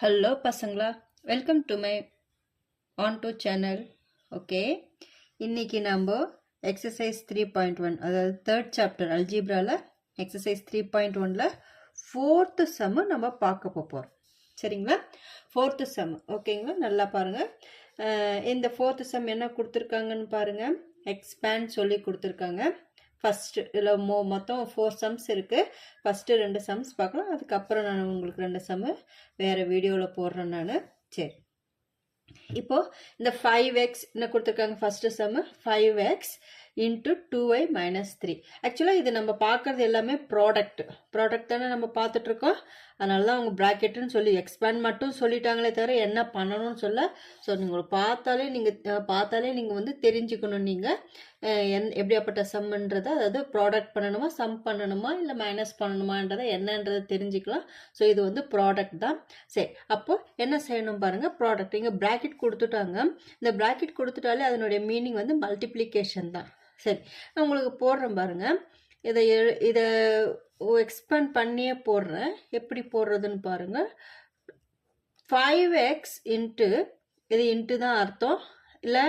Hello பசங்களா, welcome to my ஆன்டோ channel. Okay, இன்னைக்கு நம்ம எக்ஸசைஸ் 3.1, அதாவது தேர்ட் சாப்டர் அல்ஜிப்ராவில் எக்ஸசைஸ் 3.1ல் ஃபோர்த்து சம்மு நம்ம பார்க்க போகிறோம். சரிங்களா? Fourth sum. ஓகேங்களா? நல்லா பாருங்கள். இந்த ஃபோர்த்து சம் என்ன கொடுத்துருக்காங்கன்னு பாருங்கள். எக்ஸ்பேண்ட் சொல்லி கொடுத்துருக்காங்க. ஃபஸ்ட்டு இதில் மொத்தம் 4 சம்ஸ் இருக்குது. ஃபஸ்ட்டு 2 சம்ஸ் பார்க்கலாம். அதுக்கப்புறம் நான் உங்களுக்கு 2 சம்மு வேறு வீடியோவில் போடுறேன் நான். சரி, இப்போது இந்த 5x என்ன கொடுத்துருக்காங்க? ஃபஸ்ட்டு சம்மு 5x இன்ட்டு 2y மைனஸ் 3. ஆக்சுவலாக இது நம்ம பார்க்குறது எல்லாமே ப்ராடக்ட் தானே நம்ம பார்த்துட்ருக்கோம். அதனால தான் அவங்க ப்ராக்கெட்டுன்னு சொல்லி எக்ஸ்பேண்ட் மட்டும் சொல்லிட்டாங்களே தவிர என்ன பண்ணணும்னு சொல்ல. ஸோ நீங்கள் பார்த்தாலே நீங்கள் வந்து தெரிஞ்சுக்கணும். நீங்கள் எப்படியாப்பட்ட சம்ன்றதை, அதாவது ப்ராடக்ட் பண்ணணுமா, சம் பண்ணணுமா, இல்லை மைனஸ் பண்ணணுமான்றதை என்னன்றதை தெரிஞ்சுக்கலாம். ஸோ இது வந்து ப்ராடக்ட் தான். சரி, அப்போது என்ன செய்யணும் பாருங்கள். ப்ராடக்ட் இங்கே ப்ராக்கெட் கொடுத்துட்டாங்க. இந்த ப்ராக்கெட் கொடுத்துட்டாலே அதனுடைய மீனிங் வந்து மல்டிப்ளிகேஷன் தான். சரி, நான் உங்களுக்கு போடுறேன் பாருங்கள். இதை எக்ஸ்பேண்ட் பண்ணியே போடுறேன். எப்படி போடுறதுன்னு பாருங்கள். 5x இன்ட்டு, இது இன்ட்டு தான் அர்த்தம். இல்லை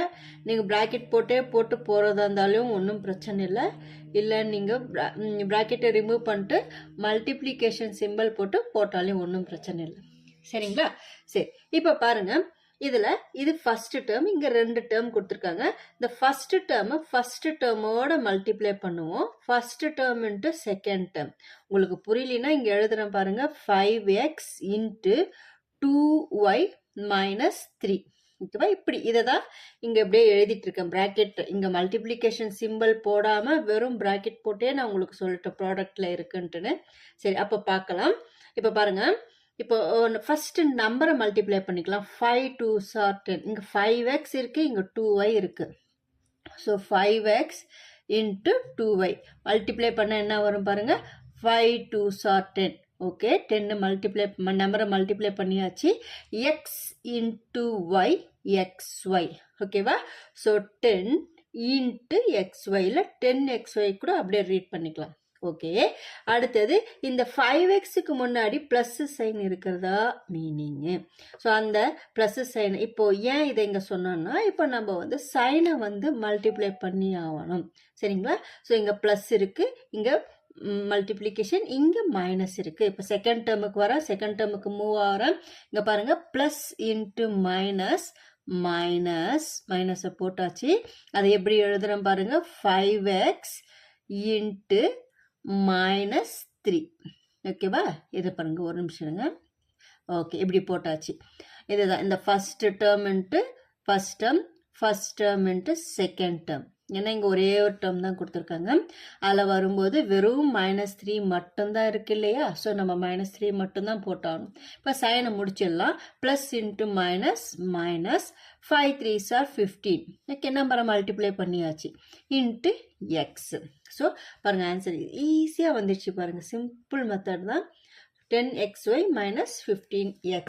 நீங்கள் ப்ராக்கெட் போட்டு போகிறதா இருந்தாலும் ஒன்றும் பிரச்சனை இல்லை நீங்கள் ப்ராக்கெட்டை ரிமூவ் பண்ணிட்டு மல்டிப்ளிகேஷன் சிம்பிள் போட்டாலும் ஒன்றும் பிரச்சனை இல்லை. சரிங்களா? சரி, இப்போ பாருங்கள். இதில் இது ஃபஸ்ட்டு டேர்ம், இங்கே 2 டேர்ம் கொடுத்துருக்காங்க. இந்த ஃபஸ்ட்டு டேர்மோட மல்டிப்ளை பண்ணுவோம். First term into second term. உங்களுக்கு புரியலனா இங்கே எழுதுகிறேன் பாருங்கள். 5x into 2y minus 3. ஓகேவா? இப்படி இதை தான் இங்கே எப்படியே எழுதிட்டு இருக்கேன். ப்ராக்கெட் இங்கே மல்டிப்ளிகேஷன் சிம்பிள் போடாமல் வெறும் ப்ராக்கெட் போட்டே நான் உங்களுக்கு சொல்லிட்டேன் ப்ராடக்டில் இருக்குன்ட்டுன்னு. சரி, அப்போ பார்க்கலாம். இப்போ பாருங்கள். இப்போ ஃபஸ்ட்டு நம்பரை மல்டிப்ளை பண்ணிக்கலாம். 5 2s are 10. இங்கே 5x இருக்குது, இங்கே 2y இருக்குது. So 5x into 2y multiply பண்ண என்ன வரும் பாருங்கள். 5 2s are 10. ஓகே, 10 நம்பரை மல்டிப்ளை பண்ணியாச்சு. X into y, xy. ஓகேவா? ஸோ 10 இன்ட்டு xyல 10xy கூட அப்படியே ரீட் பண்ணிக்கலாம். ஓகே, அடுத்தது இந்த 5xக்கு முன்னாடி ப்ளஸ் சைன் இருக்கிறதா மீனிங்கு. ஸோ அந்த ப்ளஸ் சைன் இப்போ ஏன் இதை இங்கே சொன்னோன்னா, இப்போ நம்ம வந்து சைனை வந்து மல்டிப்ளை பண்ணி ஆகணும். சரிங்களா? ஸோ இங்கே ப்ளஸ் இருக்குது, இங்கே மல்டிப்ளிகேஷன், இங்கே மைனஸ் இருக்குது. இப்போ செகண்ட் டேர்முக்கு மூவ் ஆகிறேன். இங்கே பாருங்கள், ப்ளஸ் இன்ட்டு மைனஸை போட்டாச்சு. அதை எப்படி எழுதுகிறேன் பாருங்கள். 5x into minus 3. ஓகேவா? இதை பாருங்க, ஒரு நிமிஷம் இருங்க. ஓகே, இப்படி போட்டாச்சு. இதுதான் இந்த first term into first term into second term. ஏன்னா இங்கே ஒரே ஒரு டேர்ம் தான் கொடுத்துருக்காங்க. அதில் வரும்போது வெறும் -3 மட்டும்தான் இருக்கு இல்லையா? ஸோ நம்ம -3 மட்டும்தான் போட்டாகணும். இப்போ சைனை முடிச்சிடலாம். Plus into minus 5 3s are 15. Okay, நம்பரை மல்டிப்ளை பண்ணியாச்சு. Into X. ஸோ பாருங்கள், ஆன்சர் ஈஸியாக வந்துடுச்சு பாருங்கள். சிம்பிள் மெத்தட் தான். 10xy minus 15x.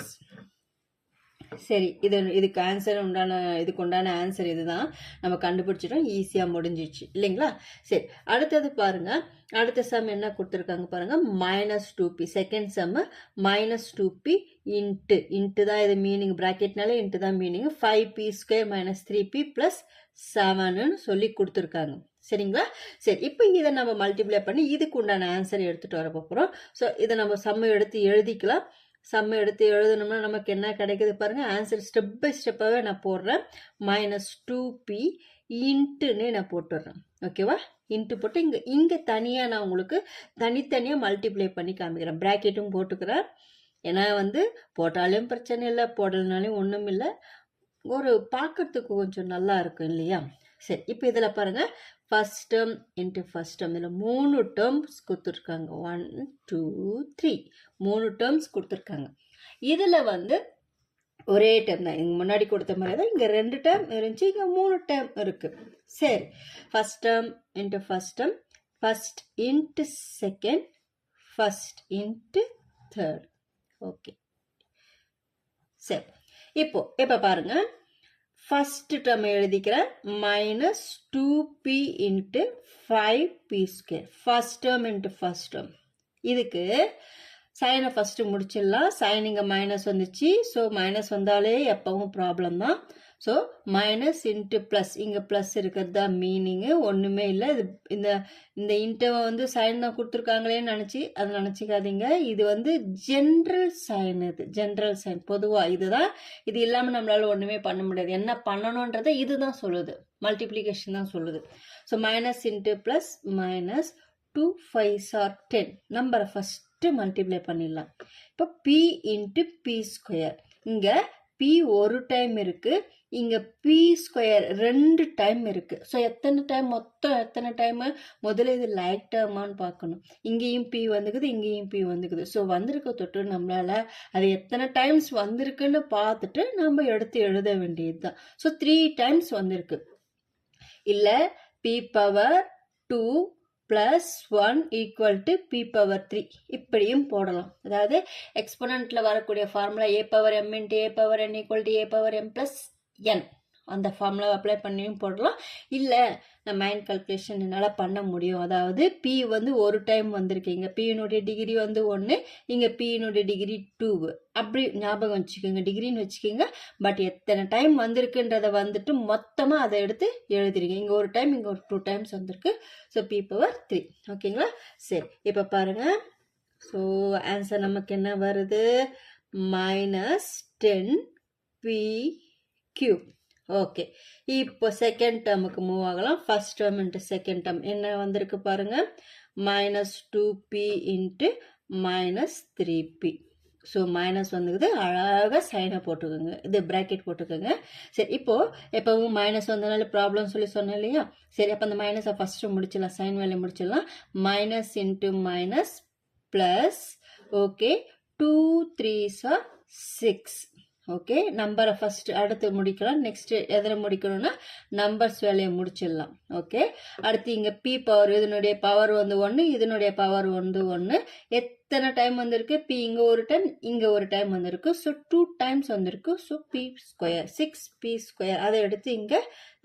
சரி, இதுக்கு உண்டான ஆன்சர் இதுதான். நம்ம கண்டுபிடிச்சிட்டோம், ஈஸியாக முடிஞ்சிச்சு இல்லைங்களா? சரி, அடுத்தது பாருங்க. அடுத்த சம் என்ன கொடுத்துருக்காங்க பாருங்க. -2p. செகண்ட் சம்மு -2p இன்ட்டு தான் இது மீனிங். ப்ராக்கெட்னால இன்ட்டு தான் meaning. 5p² minus 3p plus 7ன்னு சொல்லி கொடுத்துருக்காங்க. சரிங்களா? சரி, இப்போ இதை நம்ம மல்டிப்ளை பண்ணி இதுக்கு உண்டான ஆன்சர் எடுத்துகிட்டு வர போகிறோம். ஸோ இதை நம்ம சம்மு எடுத்து எழுதிக்கலாம். சம்மு எடுத்து எழுதணும்னா நமக்கு என்ன கிடைக்குது பாருங்கள். ஆன்சர் ஸ்டெப் பை ஸ்டெப்பாகவே நான் போடுறேன். -2p இன்ட்டுன்னு நான் போட்டுடுறேன். ஓகேவா? இன்ட்டு போட்டு இங்கே தனியாக நான் உங்களுக்கு தனித்தனியாக மல்டிப்ளை பண்ணி காமிக்கிறேன். ப்ராக்கெட்டும் போட்டுக்கிறேன். ஏன்னா வந்து போட்டாலும் பிரச்சனை இல்லை, போடலனாலும் ஒன்றும் இல்லை. ஒரு பார்க்கறதுக்கு கொஞ்சம் நல்லா இருக்கும் இல்லையா? சரி, இப்போ இதில் பாருங்கள். First term into first term. இதில் 3 டேர்ம்ஸ் கொடுத்துருக்காங்க. 1 2 3 3 டேர்ம்ஸ் கொடுத்துருக்காங்க. இதில் வந்து ஒரே டேர்ம் தான். இங்கே முன்னாடி கொடுத்த மாதிரி தான் இங்கே 2 டேர்ம் இருந்துச்சு, இங்கே 3 டேர்ம் இருக்குது. சரி, first term into first term, first into second, first into third. Okay, சரி. இப்போ பாருங்கள். ஃபஸ்ட்டு டேர்ம் எழுதிக்கிறேன். -2p into 5p². First term into first term. இதுக்கு சைனை ஃபஸ்ட்டு முடிச்சிடலாம். சைன் இங்கே மைனஸ் வந்துச்சு. ஸோ மைனஸ் வந்தாலே எப்பவும் ப்ராப்ளம் தான். ஸோ மைனஸ் இன்ட்டு ப்ளஸ், இங்கே ப்ளஸ் இருக்கிறது தான் மீனிங்கு, ஒன்றுமே இல்லை. இது இந்த இந்த இன்ட்டை வந்து சைன் தான் கொடுத்துருக்காங்களேன்னு நினச்சி அதை நினச்சிக்காதீங்க. இது வந்து ஜென்ரல் சைன், இது ஜென்ரல் சைன் பொதுவாக இதுதான். இது இல்லாமல் நம்மளால் ஒன்றுமே பண்ண முடியாது. என்ன பண்ணணுன்றதை இது தான் சொல்லுது, மல்டிப்ளிகேஷன் தான் சொல்லுது. So minus into plus minus 2 5s are 10 நம்பரை ஃபஸ்ட்டு மல்டிப்ளை பண்ணிடலாம். இப்போ பி இன்ட்டு பி ஸ்கொயர், இங்கே பி ஒரு டைம் இருக்குது, இங்கே பி ஸ்கொயர் 2 டைம் இருக்குது. ஸோ எத்தனை டைம், மொத்தம் எத்தனை டைமு, முதல்ல இது லைக் டேர்மான்னு பார்க்கணும். இங்கேயும் பி வந்துக்குது, இங்கேயும் பி வந்துக்குது. ஸோ வந்திருக்க தொட்டு நம்மளால் அது எத்தனை டைம்ஸ் வந்திருக்குன்னு பார்த்துட்டு நம்ம எடுத்து எழுத வேண்டியது தான். ஸோ 3 டைம்ஸ் வந்திருக்கு. இல்லை பி பவர் 2 + 1 = p பவர் 3 இப்படியும் போடலாம். அதாவது எக்ஸ்போனண்ட்டில் வரக்கூடிய formula a power m × a power n = a power m + n, அந்த ஃபார்முலா அப்ளை பண்ணியும் போடலாம். இல்லை நான் மைண்ட் கால்குலேஷன் என்னால் பண்ண முடியும், அதாவது பி வந்து ஒரு டைம் வந்திருக்கீங்க, பியினுடைய டிகிரி வந்து 1, இங்கே பியினுடைய டிகிரி 2, அப்படி ஞாபகம் வச்சுக்கோங்க, டிகிரின்னு வச்சுக்கோங்க. பட் எத்தனை டைம் வந்திருக்குன்றதை வந்துட்டு மொத்தமாக அதை எடுத்து எழுதிருங்க. இங்கே ஒரு டைம், இங்கே ஒரு 2 டைம்ஸ் வந்திருக்கு. So b power 3. ஓகேங்களா? சரி, இப்போ பாருங்கள். ஸோ ஆன்சர் நமக்கு என்ன வருது? -10p³. ஓகே, இப்போ செகண்ட் டேர்முக்கு மூவ் ஆகலாம். First term into second term என்ன வந்திருக்கு பாருங்கள், -2p × -3p. ஸோ மைனஸ் வந்துக்குது, அழகாக சைனை போட்டுக்கோங்க, இது ப்ராக்கெட் போட்டுக்கோங்க. சரி, இப்போது எப்போவும் மைனஸ் வந்தனால ப்ராப்ளம் சொல்லி சொன்னேன் இல்லையா? சரி, அப்போ அந்த மைனஸை ஃபஸ்ட்டு முடிச்சிடலாம், சைன் வேலையை முடிச்சிடலாம். Minus into minus plus, okay, 2 3s are 6. Okay, நம்பரை ஃபஸ்ட்டு அடுத்து முடிக்கலாம். நெக்ஸ்ட்டு எதில் முடிக்கணும்னா நம்பர்ஸ் வேலையை முடிச்சிடலாம். ஓகே, அடுத்து இங்கே பி பவர், இதனுடைய பவர் வந்து 1, இதனுடைய பவர் வந்து 1. எத்தனை டைம் வந்திருக்கு? பி இங்கே ஒரு டைம், இங்கே ஒரு டைம் வந்திருக்கு. ஸோ 2 டைம்ஸ் வந்திருக்கு. ஸோ பி ஸ்கொயர் 6p², அதை எடுத்து இங்கே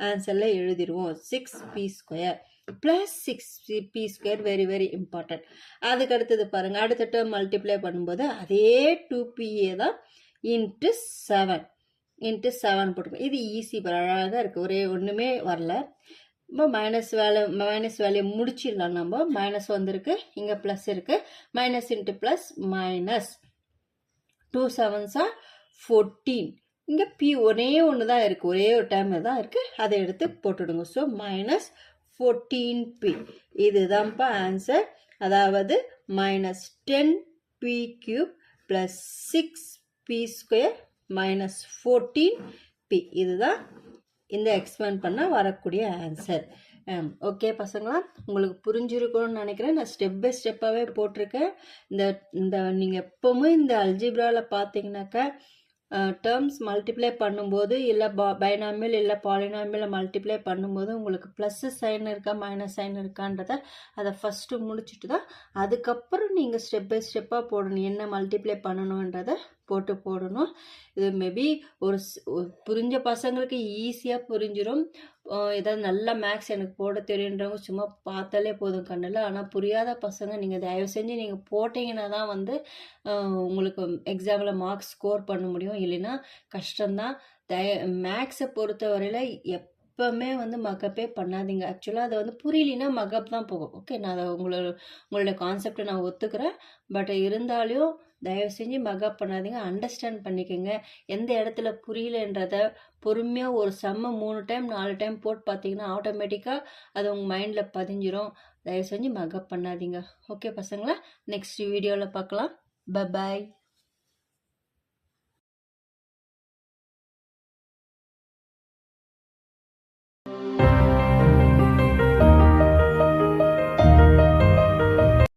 ஆன்சரில் எழுதிடுவோம். 6p² + 6p², very very important. அதுக்கு அடுத்தது பாருங்கள், அடுத்த டேர்ம் மல்டிப்ளை பண்ணும்போது அதே 2pa தான் இன்ட்டு 7 போட்டுக்கோங்க. இது ஈஸி, அழகாக இருக்குது, ஒரே ஒன்றுமே வரல. இப்போ மைனஸ் வேலையை முடிச்சிடலாம். நம்ம மைனஸ் வந்திருக்கு, இங்கே ப்ளஸ் இருக்குது, minus into plus minus 2 7s are 14. இங்கே பி ஒரே ஒன்று தான் இருக்குது, ஒரே ஒரு டைம் தான் இருக்குது, அதை எடுத்து போட்டுடுங்க. ஸோ -14p, இதுதான்ப்பா ஆன்சர். அதாவது -10p³ + 6p² -14p, இதுதான் இந்த எக்ஸ்பேண்ட் பண்ண வரக்கூடிய ஆன்சர். ஓகே பசங்களா, உங்களுக்கு புரிஞ்சிருக்கணும்னு நினைக்கிறேன். நான் ஸ்டெப் பை ஸ்டெப்பாகவே போட்டிருக்கேன். இந்த நீங்கள் எப்போவுமே இந்த அல்ஜிப்ராவில் பார்த்தீங்கன்னாக்கா டேர்ம்ஸ் மல்டிப்ளை பண்ணும்போது, இல்லை பைனாமியல் இல்லை பாலினாமியல் மல்டிப்ளை பண்ணும்போது உங்களுக்கு ப்ளஸ் சைன் இருக்கா மைனஸ் சைன் இருக்கான்றதை அதை ஃபஸ்ட்டு முடிச்சுட்டு தான் அதுக்கப்புறம் நீங்கள் ஸ்டெப் பை ஸ்டெப்பாக போடணும், என்ன மல்டிப்ளை பண்ணணுன்றதை போடணும். இது மேபி ஒரு புரிஞ்ச பசங்களுக்கு ஈஸியாக புரிஞ்சிடும். ஏதாவது நல்ல மேக்ஸ் எனக்கு போட தெரியுன்றவங்க சும்மா பார்த்தாலே போதும் கண்ணில். ஆனால் புரியாத பசங்க நீங்கள் தயவு செஞ்சு நீங்கள் போட்டிங்கன்னா தான் வந்து உங்களுக்கு எக்ஸாமில் மார்க்ஸ் ஸ்கோர் பண்ண முடியும், இல்லைன்னா கஷ்டம்தான். மேக்ஸை பொறுத்த வரையில் எப்போவுமே வந்து மக்கப்பே பண்ணாதீங்க. ஆக்சுவலாக அதை வந்து புரியலின்னா மக்கப் தான் போகும். ஓகே, நான் அதை உங்களோட கான்செப்டை நான் ஒத்துக்கிறேன். பட் இருந்தாலும் தயவு செஞ்சு மக்கப் பண்ணாதீங்க, அண்டர்ஸ்டாண்ட் பண்ணிக்கோங்க. எந்த இடத்துல புரியலன்றதை பொறுமையாக ஒரு சம்ம 3 டைம் 4 டைம் போட்டு பார்த்தீங்கன்னா ஆட்டோமேட்டிக்காக அது உங்கள் மைண்டில் பதிஞ்சிரும். தயவு செஞ்சு மக்கப் பண்ணாதீங்க. ஓகே பசங்களா, நெக்ஸ்ட் வீடியோவில் பார்க்கலாம். பை.